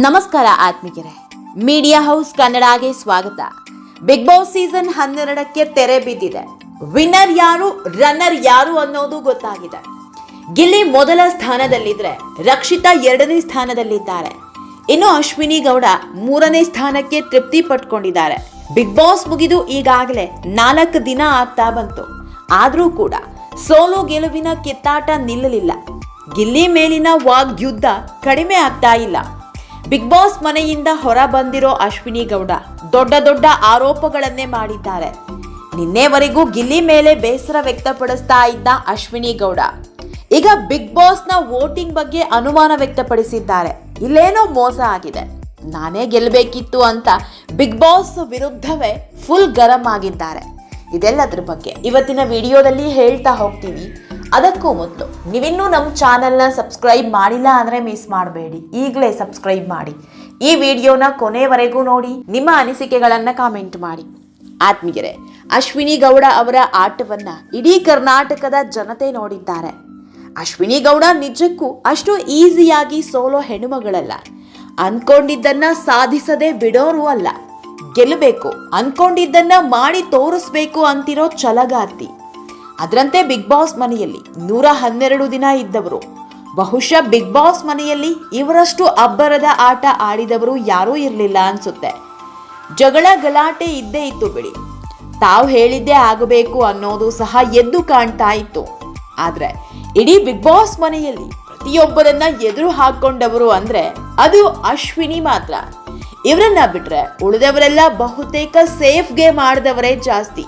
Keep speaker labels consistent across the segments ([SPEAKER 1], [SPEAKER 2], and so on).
[SPEAKER 1] ನಮಸ್ಕಾರ ಆತ್ಮೀಯರೇ, media house ಕನ್ನಡಗೆ ಸ್ವಾಗತ. ಬಿಗ್ ಬಾಸ್ ಸೀಸನ್ 12ಕ್ಕೆ ತೆರೆ ಬಿದ್ದಿದೆ. ವಿನ್ನರ್ ಯಾರು, ರನ್ನರ್ ಯಾರು ಅನ್ನೋದು ಗೊತ್ತಾಗಿದೆ. ಗಿಲ್ಲಿ ಮೊದಲ ಸ್ಥಾನದಲ್ಲಿದ್ರೆ ರಕ್ಷಿತಾ 2ನೇ ಸ್ಥಾನದಲ್ಲಿದ್ದಾರೆ. ಇನ್ನು ಅಶ್ವಿನಿ ಗೌಡ 3ನೇ ಸ್ಥಾನಕ್ಕೆ ತೃಪ್ತಿ ಪಟ್ಕೊಂಡಿದ್ದಾರೆ. ಬಿಗ್ ಬಾಸ್ ಮುಗಿದು ಈಗಾಗಲೇ 4 ದಿನ ಆಗ್ತಾ ಬಂತು. ಆದ್ರೂ ಕೂಡ ಸೋಲು ಗೆಲುವಿನ ಕಿತ್ತಾಟ ನಿಲ್ಲಲಿಲ್ಲ. ಗಿಲ್ಲಿ ಮೇಲಿನ ವಾಗ್ಯುದ್ಧ ಕಡಿಮೆ ಆಗ್ತಾ ಇಲ್ಲ. ಬಿಗ್ ಬಾಸ್ ಮನೆಯಿಂದ ಹೊರ ಬಂದಿರೋ ಅಶ್ವಿನಿ ಗೌಡ ದೊಡ್ಡ ಆರೋಪಗಳನ್ನೇ ಮಾಡಿದ್ದಾರೆ. ನಿನ್ನೆವರೆಗೂ ಗಿಲ್ಲಿ ಮೇಲೆ ಬೇಸರ ವ್ಯಕ್ತಪಡಿಸ್ತಾ ಇದ್ದ ಅಶ್ವಿನಿ ಗೌಡ ಈಗ ಬಿಗ್ ಬಾಸ್ನ ವೋಟಿಂಗ್ ಬಗ್ಗೆ ಅನುಮಾನ ವ್ಯಕ್ತಪಡಿಸಿದ್ದಾರೆ. ಇಲ್ಲೇನೋ ಮೋಸ ಆಗಿದೆ, ನಾನೇ ಗೆಲ್ಲಬೇಕಿತ್ತು ಅಂತ ಬಿಗ್ ಬಾಸ್ ವಿರುದ್ಧವೇ ಫುಲ್ ಗರಂ ಆಗಿದ್ದಾರೆ. ಇದೆಲ್ಲದ್ರ ಬಗ್ಗೆ ಇವತ್ತಿನ ವಿಡಿಯೋದಲ್ಲಿ ಹೇಳ್ತಾ ಹೋಗ್ತೀವಿ. ಅದಕ್ಕೂ ಮೊದಲು ನೀವಿನ್ನೂ ನಮ್ಮ ಚಾನಲ್ನ ಸಬ್ಸ್ಕ್ರೈಬ್ ಮಾಡಿಲ್ಲ ಅಂದರೆ ಮಿಸ್ ಮಾಡಬೇಡಿ, ಈಗಲೇ ಸಬ್ಸ್ಕ್ರೈಬ್ ಮಾಡಿ. ಈ ವಿಡಿಯೋನ ಕೊನೆವರೆಗೂ ನೋಡಿ, ನಿಮ್ಮ ಅನಿಸಿಕೆಗಳನ್ನು ಕಾಮೆಂಟ್ ಮಾಡಿ. ಆತ್ಮೀಯರೇ, ಅಶ್ವಿನಿ ಗೌಡ ಅವರ ಆಟವನ್ನ ಇಡೀ ಕರ್ನಾಟಕದ ಜನತೆ ನೋಡಿದ್ದಾರೆ. ಅಶ್ವಿನಿ ಗೌಡ ನಿಜಕ್ಕೂ ಅಷ್ಟು ಈಸಿಯಾಗಿ ಸೋಲೋ ಹೆಣ್ಣುಮಗಳಲ್ಲ. ಅನ್ಕೊಂಡಿದ್ದನ್ನ ಸಾಧಿಸದೆ ಬಿಡೋರು ಅಲ್ಲ. ಗೆಲ್ಲಬೇಕು, ಅನ್ಕೊಂಡಿದ್ದನ್ನ ಮಾಡಿ ತೋರಿಸ್ಬೇಕು ಅಂತಿರೋ ಛಲಗಾರ್ತಿ. ಅದರಂತೆ ಬಿಗ್ ಬಾಸ್ ಮನೆಯಲ್ಲಿ 112 ದಿನ ಇದ್ದವರು. ಬಹುಶಃ ಬಿಗ್ ಬಾಸ್ ಮನೆಯಲ್ಲಿ ಇವರಷ್ಟು ಅಬ್ಬರದ ಆಟ ಆಡಿದವರು ಯಾರೂ ಇರಲಿಲ್ಲ ಅನ್ಸುತ್ತೆ. ಜಗಳ ಗಲಾಟೆ ಇದ್ದೇ ಇತ್ತು ಬಿಡಿ. ತಾವು ಹೇಳಿದ್ದೇ ಆಗಬೇಕು ಅನ್ನೋದು ಸಹ ಎದ್ದು ಕಾಣ್ತಾ ಇತ್ತು. ಆದ್ರೆ ಇಡೀ ಬಿಗ್ ಬಾಸ್ ಮನೆಯಲ್ಲಿ ಪ್ರತಿಯೊಬ್ಬರನ್ನ ಎದುರು ಹಾಕೊಂಡವರು ಅಂದ್ರೆ ಅದು ಅಶ್ವಿನಿ ಮಾತ್ರ. ಇವರನ್ನ ಬಿಟ್ರೆ ಉಳಿದವರೆಲ್ಲ ಬಹುತೇಕ ಸೇಫ್ ಗೇಮ್ ಆಡಿದವರೇ ಜಾಸ್ತಿ.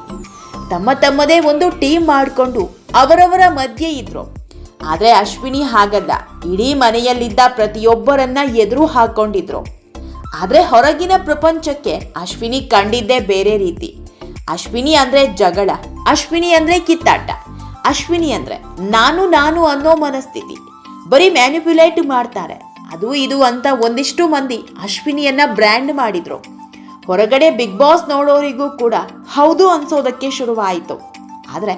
[SPEAKER 1] ತಮ್ಮದೇ ಒಂದು ಟೀಮ್ ಮಾಡಿಕೊಂಡು ಅವರವರ ಮಧ್ಯೆ ಇದ್ರು. ಆದ್ರೆ ಅಶ್ವಿನಿ ಹಾಗಲ್ಲ, ಇಡೀ ಮನೆಯಲ್ಲಿದ್ದ ಪ್ರತಿಯೊಬ್ಬರನ್ನ ಎದುರು ಹಾಕೊಂಡಿದ್ರು. ಆದ್ರೆ ಹೊರಗಿನ ಪ್ರಪಂಚಕ್ಕೆ ಅಶ್ವಿನಿ ಕಂಡಿದ್ದೇ ಬೇರೆ ರೀತಿ. ಅಶ್ವಿನಿ ಅಂದ್ರೆ ಜಗಳ, ಅಶ್ವಿನಿ ಅಂದ್ರೆ ಕಿತ್ತಾಟ, ಅಶ್ವಿನಿ ಅಂದ್ರೆ ನಾನು ಅನ್ನೋ ಮನಸ್ಥಿತಿ. ಬರೀ ಮ್ಯಾನಿಪ್ಯುಲೇಟ್ ಮಾಡ್ತಾರೆ, ಅದು ಇದು ಅಂತ ಒಂದಿಷ್ಟು ಮಂದಿ ಅಶ್ವಿನಿಯನ್ನ ಬ್ರ್ಯಾಂಡ್ ಮಾಡಿದ್ರು. ಹೊರಗಡೆ ಬಿಗ್ ಬಾಸ್ ನೋಡೋರಿಗೂ ಕೂಡ ಹೌದು ಅನ್ಸೋದಕ್ಕೆ ಶುರುವಾಯಿತು. ಆದ್ರೆ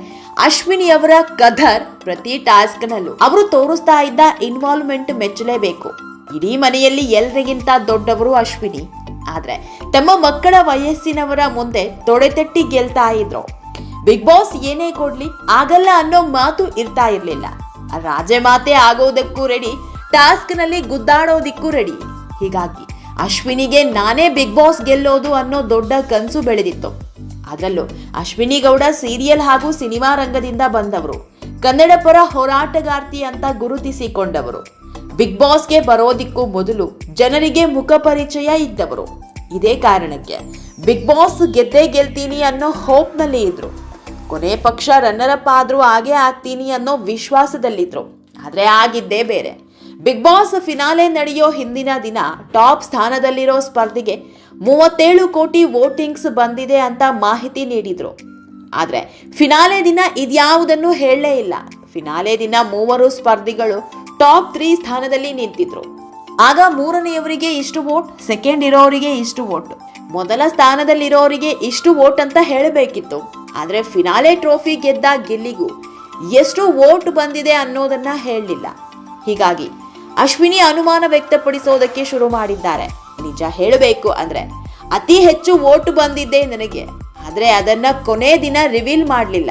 [SPEAKER 1] ಅಶ್ವಿನಿ ಅವರ ಕದರ್ ಪ್ರತಿ ಟಾಸ್ಕ್ನಲ್ಲೂ ಅವರು ತೋರಿಸ್ತಾ ಇದ್ದ ಇನ್ವಾಲ್ವ್ಮೆಂಟ್ ಮೆಚ್ಚಲೇಬೇಕು. ಇಡೀ ಮನೆಯಲ್ಲಿ ಎಲ್ರಿಗಿಂತ ದೊಡ್ಡವರು ಅಶ್ವಿನಿ. ಆದ್ರೆ ತಮ್ಮ ಮಕ್ಕಳ ವಯಸ್ಸಿನವರ ಮುಂದೆ ತೊಡೆತಟ್ಟಿ ಗೆಲ್ತಾ ಇದ್ರು. ಬಿಗ್ ಬಾಸ್ ಏನೇ ಕೊಡ್ಲಿ ಆಗಲ್ಲ ಅನ್ನೋ ಮಾತು ಇರ್ತಾ ಇರ್ಲಿಲ್ಲ. ರಾಜಮಾತೆ ಆಗೋದಕ್ಕೂ ರೆಡಿ, ಟಾಸ್ಕ್ ನಲ್ಲಿ ಗುದ್ದಾಡೋದಿಕ್ಕೂ ರೆಡಿ. ಹೀಗಾಗಿ ಅಶ್ವಿನಿಗೆ ನಾನೇ ಬಿಗ್ ಬಾಸ್ ಗೆಲ್ಲೋದು ಅನ್ನೋ ದೊಡ್ಡ ಕನಸು ಬೆಳೆದಿತ್ತು. ಅದರಲ್ಲೂ ಅಶ್ವಿನಿ ಗೌಡ ಸೀರಿಯಲ್ ಹಾಗೂ ಸಿನಿಮಾ ರಂಗದಿಂದ ಬಂದವರು, ಕನ್ನಡ ಪರ ಹೋರಾಟಗಾರ್ತಿ ಅಂತ ಗುರುತಿಸಿಕೊಂಡವರು. ಬಿಗ್ ಬಾಸ್ಗೆ ಬರೋದಿಕ್ಕೂ ಮೊದಲು ಜನರಿಗೆ ಮುಖ ಪರಿಚಯ ಇದ್ದವರು. ಇದೇ ಕಾರಣಕ್ಕೆ ಬಿಗ್ ಬಾಸ್ ಗೆದ್ದೇ ಗೆಲ್ತೀನಿ ಅನ್ನೋ ಹೋಪ್ನಲ್ಲಿ ಇದ್ರು. ಕೊನೆ ಪಕ್ಷ ರನ್ನರ್ ಅಪ್ ಆದ್ರೂ ಹಾಗೆ ಆಗ್ತೀನಿ ಅನ್ನೋ ವಿಶ್ವಾಸದಲ್ಲಿದ್ರು. ಆದ್ರೆ ಆಗಿದ್ದೇ ಬೇರೆ. ಬಿಗ್ ಬಾಸ್ ಫಿನಾಲೆ ನಡೆಯೋ ಹಿಂದಿನ ದಿನ ಟಾಪ್ ಸ್ಥಾನದಲ್ಲಿರೋ ಸ್ಪರ್ಧಿಗೆ 37 ಕೋಟಿ ವೋಟಿಂಗ್ಸ್ ಬಂದಿದೆ ಅಂತ ಮಾಹಿತಿ ನೀಡಿದ್ರು. ಆದ್ರೆ ಫಿನಾಲೆ ದಿನ ಇದ್ಯಾವುದನ್ನು ಹೇಳಲೇ ಇಲ್ಲ. ಫಿನಾಲೆ ದಿನ 3 ಸ್ಪರ್ಧಿಗಳು ಟಾಪ್ 3 ಸ್ಥಾನದಲ್ಲಿ ನಿಂತಿದ್ರು. ಆಗ 3ನೇಯವರಿಗೆ ಇಷ್ಟು ವೋಟ್, ಸೆಕೆಂಡ್ ಇರೋರಿಗೆ ಇಷ್ಟು ವೋಟ್, ಮೊದಲ ಸ್ಥಾನದಲ್ಲಿರೋರಿಗೆ ಇಷ್ಟು ವೋಟ್ ಅಂತ ಹೇಳಬೇಕಿತ್ತು. ಆದ್ರೆ ಫಿನಾಲೆ ಟ್ರೋಫಿ ಗೆದ್ದ ಗಿಲ್ಲಿಗೂ ಎಷ್ಟು ವೋಟ್ ಬಂದಿದೆ ಅನ್ನೋದನ್ನ ಹೇಳಲಿಲ್ಲ. ಹೀಗಾಗಿ ಅಶ್ವಿನಿ ಅನುಮಾನ ವ್ಯಕ್ತಪಡಿಸೋದಕ್ಕೆ ಶುರು ಮಾಡಿದ್ದಾರೆ. ನಿಜ ಹೇಳಬೇಕು ಅಂದ್ರೆ ಅತಿ ಹೆಚ್ಚು ವೋಟ್ ಬಂದಿದ್ದೆ ನನಗೆ, ಆದ್ರೆ ಅದನ್ನ ಕೊನೆ ದಿನ ರಿವೀಲ್ ಮಾಡಲಿಲ್ಲ.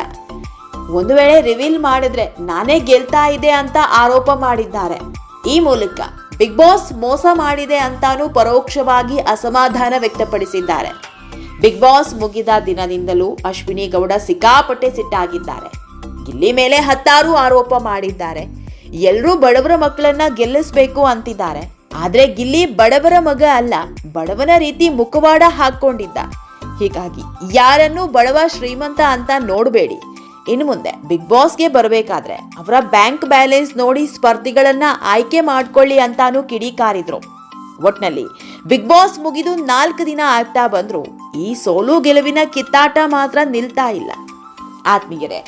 [SPEAKER 1] ಒಂದು ವೇಳೆ ರಿವೀಲ್ ಮಾಡಿದ್ರೆ ನಾನೇ ಗೆಲ್ತಾ ಇದೆ ಅಂತ ಆರೋಪ ಮಾಡಿದ್ದಾರೆ. ಈ ಮೂಲಕ ಬಿಗ್ ಬಾಸ್ ಮೋಸ ಮಾಡಿದೆ ಅಂತಾನೂ ಪರೋಕ್ಷವಾಗಿ ಅಸಮಾಧಾನ ವ್ಯಕ್ತಪಡಿಸಿದ್ದಾರೆ. ಬಿಗ್ ಬಾಸ್ ಮುಗಿದ ದಿನದಿಂದಲೂ ಅಶ್ವಿನಿ ಗೌಡ ಸಿಕ್ಕಾಪಟ್ಟೆ ಸಿಟ್ಟಾಗಿದ್ದಾರೆ. ಗಿಲ್ಲಿ ಮೇಲೆ 10 ಆರೋಪ ಮಾಡಿದ್ದಾರೆ. ಎಲ್ಲರೂ ಬಡವರ ಮಕ್ಕಳನ್ನ ಗೆಲ್ಲಿಸ್ಬೇಕು ಅಂತಿದ್ದಾರೆ. ಆದ್ರೆ ಗಿಲ್ಲಿ ಬಡವರ ಮಗ ಅಲ್ಲ, ಬಡವನ ರೀತಿ ಮುಖವಾಡ ಹಾಕೊಂಡಿದ್ದ. ಹೀಗಾಗಿ ಯಾರನ್ನು ಬಡವ ಶ್ರೀಮಂತ ಅಂತ ನೋಡಬೇಡಿ. ಇನ್ನು ಮುಂದೆ ಬಿಗ್ ಬಾಸ್ಗೆ ಬರಬೇಕಾದ್ರೆ ಅವರ ಬ್ಯಾಂಕ್ ಬ್ಯಾಲೆನ್ಸ್ ನೋಡಿ ಸ್ಪರ್ಧಿಗಳನ್ನ ಆಯ್ಕೆ ಮಾಡ್ಕೊಳ್ಳಿ ಅಂತಾನು ಕಿಡಿಕಾರಿದ್ರು. ಒಟ್ನಲ್ಲಿ ಬಿಗ್ ಬಾಸ್ ಮುಗಿದು 4 ದಿನ ಆಗ್ತಾ ಬಂದ್ರು ಈ ಸೋಲು ಗೆಲುವಿನ ಕಿತ್ತಾಟ ಮಾತ್ರ ನಿಲ್ತಾ ಇಲ್ಲ. ಆತ್ಮೀಯರೇ,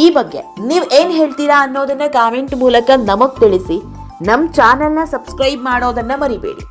[SPEAKER 1] ಈ ಬಗ್ಗೆ ನೀವು ಏನ್ ಹೇಳ್ತೀರಾ ಅನ್ನೋದನ್ನ ಕಾಮೆಂಟ್ ಮೂಲಕ ನಮಗ್ ತಿಳಿಸಿ. ನಮ್ಮ ಚಾನೆಲ್ನ ಸಬ್ಸ್ಕ್ರೈಬ್ ಮಾಡೋದನ್ನ ಮರಿಬೇಡಿ.